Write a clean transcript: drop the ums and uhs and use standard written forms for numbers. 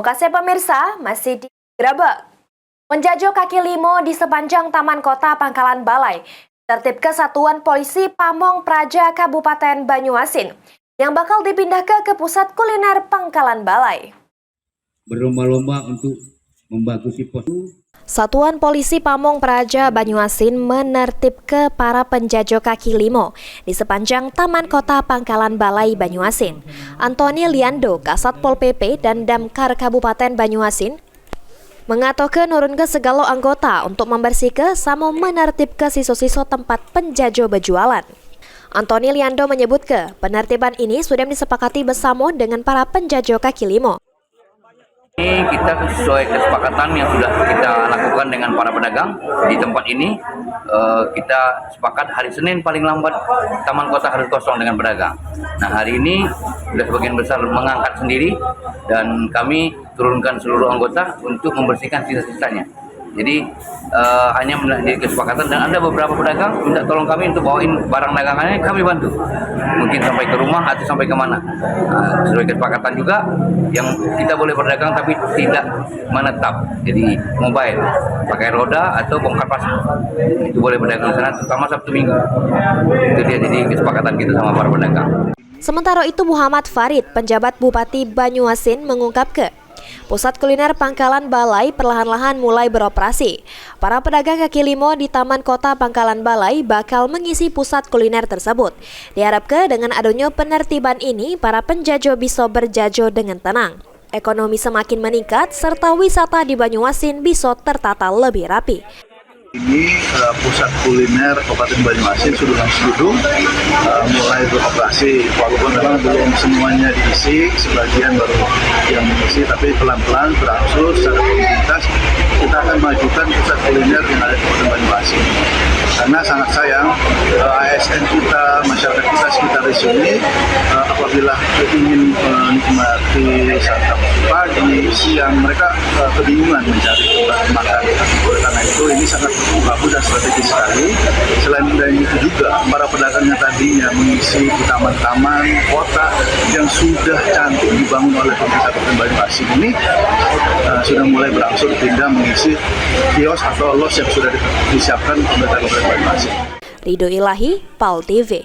Lokasi pemirsa masih digerebek. Penjajah kaki limo di sepanjang Taman Kota Pangkalan Balai. Tertib Kesatuan Polisi Pamong Praja Kabupaten Banyuasin yang bakal dipindah ke pusat kuliner Pangkalan Balai. Berlomba-lomba untuk membagusi pos. Satuan Polisi Pamong Praja Banyuasin menertibkan para penjajah kaki limo di sepanjang Taman Kota Pangkalan Balai Banyuasin. Antoni Liando, Kasat Pol PP dan Damkar Kabupaten Banyuasin mengatakan nurun ke segala anggota untuk membersihkan sama menertibkan siswa-siswa tempat penjajah berjualan. Antoni Liando menyebutkan penertiban ini sudah disepakati bersama dengan para penjajah kaki limo. Ini kita sesuai kesepakatan yang sudah kita lakukan dengan para pedagang di tempat ini. Kita sepakat hari Senin paling lambat Taman Kota harus kosong dengan pedagang. Nah, hari ini sudah sebagian besar mengangkat sendiri dan kami turunkan seluruh anggota untuk membersihkan sisa-sisanya. Jadi hanya menjadi kesepakatan dan ada beberapa pedagang minta tolong kami untuk bawain barang dagangannya, kami bantu. Mungkin sampai ke rumah atau sampai ke mana. Sesuai kesepakatan juga yang kita boleh berdagang tapi tidak menetap. Jadi mobile, pakai roda atau bongkar pasang. Itu boleh berdagang di sana terutama Sabtu Minggu. Itu dia jadi kesepakatan kita sama para pedagang. Sementara itu Muhammad Farid, penjabat Bupati Banyuasin mengungkapkan pusat kuliner Pangkalan Balai perlahan-lahan mulai beroperasi. Para pedagang kaki limo di Taman Kota Pangkalan Balai bakal mengisi pusat kuliner tersebut. Diharapkan dengan adanya penertiban ini, para penjajah bisa berjajah dengan tenang. Ekonomi semakin meningkat serta wisata di Banyuasin bisa tertata lebih rapi. Ini pusat kuliner Kabupaten Banyuasin sudah mulai beroperasi, walaupun memang belum semuanya diisi, sebagian baru yang diisi, tapi pelan-pelan berangsur secara komunitas kita akan majukan pusat kuliner yang ada di Kabupaten Banyuasin. Karena sangat sayang ASN kita, masyarakat kita sekitar di sini apabila ingin menikmati santap pagi, siang, mereka kebingungan mencari tempat makan. Oleh karena itu ini sangat bagus dan strategis sekali. Selain dari itu juga para pedagang yang tadinya mengisi di taman-taman kota yang sudah cantik dibangun oleh pemerintah Kabupaten Banyuasin ini sudah mulai berangsur pindah mengisi kios atau los yang sudah disiapkan pemerintah Kabupaten Banyuasin. Ridho Ilahi, PAL TV.